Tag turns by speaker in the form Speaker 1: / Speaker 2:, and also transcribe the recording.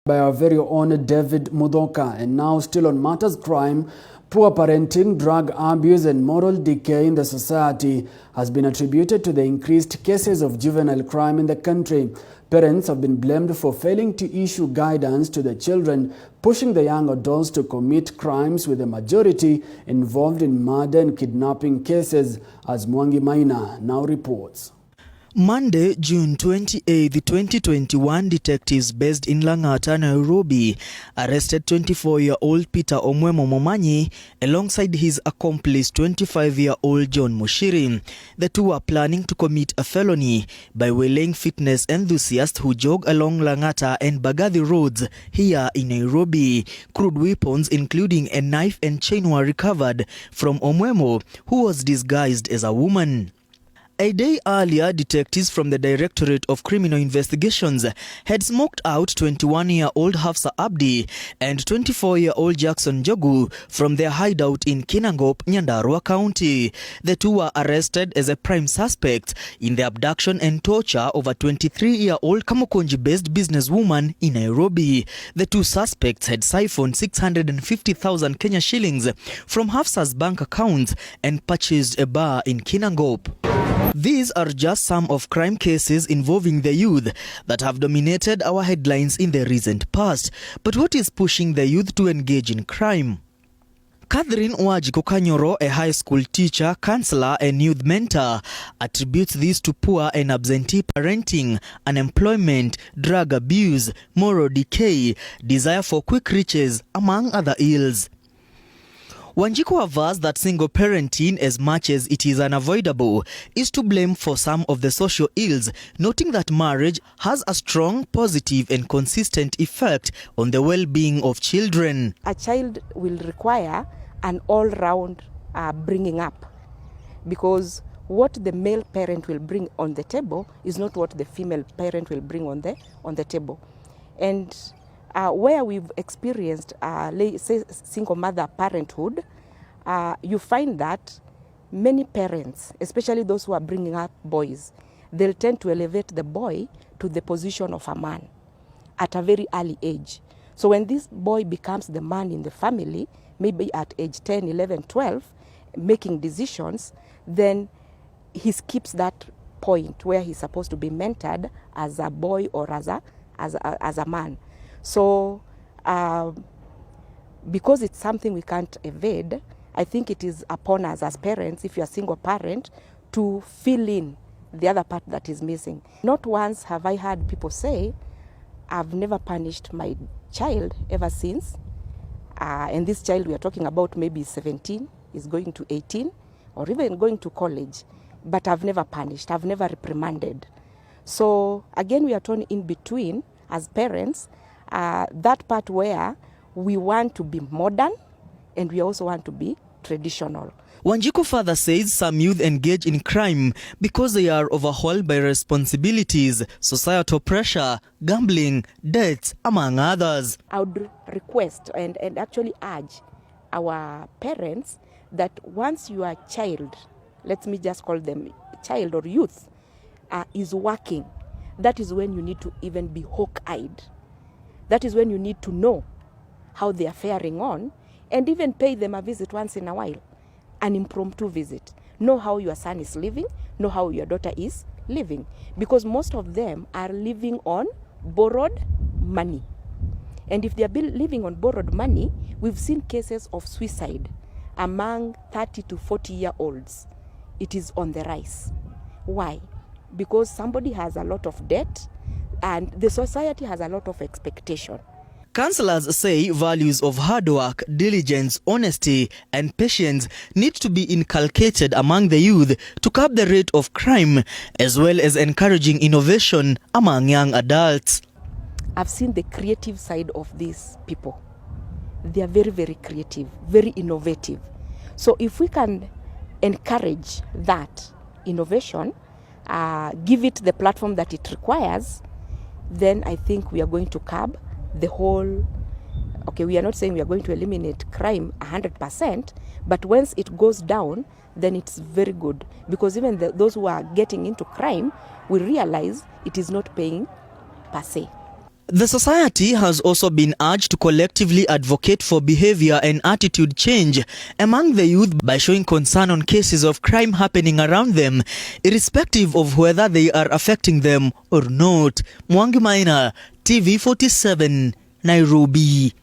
Speaker 1: By our very own David Mudoka. And now still on matters crime, poor parenting, drug abuse and moral decay in the society has been attributed to the increased cases of juvenile crime in the country. Parents have been blamed for failing to issue guidance to their children, pushing the young adults to commit crimes, with the majority involved in murder and kidnapping cases, as Mwangi Maina now reports.
Speaker 2: Monday, June 28, 2021, detectives based in Lang'ata, Nairobi, arrested 24-year-old Peter Omwemo Momanyi alongside his accomplice 25-year-old John Mushiri. The two are planning to commit a felony by waylaying fitness enthusiasts who jog along Lang'ata and Bagathi roads here in Nairobi. Crude weapons including a knife and chain were recovered from Omwemo, who was disguised as a woman. A day earlier, detectives from the Directorate of Criminal Investigations had smoked out 21-year-old Hafsa Abdi and 24-year-old Jackson Jogu from their hideout in Kinangop, Nyandarua County. The two were arrested as a prime suspect in the abduction and torture of a 23-year-old Kamukunji-based businesswoman in Nairobi. The two suspects had siphoned 650,000 Kenya shillings from Hafsa's bank account and purchased a bar in Kinangop. These are just some of crime cases involving the youth that have dominated our headlines in the recent past. But what is pushing the youth to engage in crime? Catherine Wajiko Kanyoro, a high school teacher, counselor and youth mentor, attributes these to poor and absentee parenting, unemployment, drug abuse, moral decay, desire for quick riches, among other ills. Wanjiku avers that single parenting, as much as it is unavoidable, is to blame for some of the social ills, noting that marriage has a strong, positive and consistent effect on the well-being of children.
Speaker 3: A child will require an all-round bringing up, because what the male parent will bring on the table is not what the female parent will bring on the table. And where we've experienced, say, single mother parenthood, you find that many parents, especially those who are bringing up boys, they'll tend to elevate the boy to the position of a man at a very early age. So when this boy becomes the man in the family, maybe at age 10, 11, 12, making decisions, then he skips that point where he's supposed to be mentored as a boy or as a man. So because it's something we can't evade, I think it is upon us as parents, if you're a single parent, to fill in the other part that is missing. Not once have I heard people say, I've never punished my child ever since. And this child we are talking about maybe 17, is going to 18, or even going to college. But I've never punished, I've never reprimanded. So again, we are torn in between as parents, that part where we want to be modern and we also want to be traditional.
Speaker 2: Wanjiku further says some youth engage in crime because they are overwhelmed by responsibilities, societal pressure, gambling, debts, among others.
Speaker 3: I would request and actually urge our parents that once your child, let me just call them child or youth, is working, that is when you need to even be hawk-eyed. That is when you need to know how they are faring on and even pay them a visit once in a while, an impromptu visit. Know how your son is living, know how your daughter is living. Because most of them are living on borrowed money. And if they are living on borrowed money, we've seen cases of suicide among 30 to 40-year-olds. It is on the rise. Why? Because somebody has a lot of debt, and the society has a lot of expectation.
Speaker 2: Councillors say values of hard work, diligence, honesty and patience need to be inculcated among the youth to curb the rate of crime, as well as encouraging innovation among young adults.
Speaker 3: I've seen the creative side of these people. They are very, very creative, very innovative. So if we can encourage that innovation, give it the platform that it requires, then I think we are going to curb the whole, okay, we are not saying we are going to eliminate crime 100%, but once it goes down, then it's very good. Because even those who are getting into crime will realize it is not paying per se.
Speaker 2: The society has also been urged to collectively advocate for behavior and attitude change among the youth by showing concern on cases of crime happening around them, irrespective of whether they are affecting them or not. Mwangi Maina, TV47, Nairobi.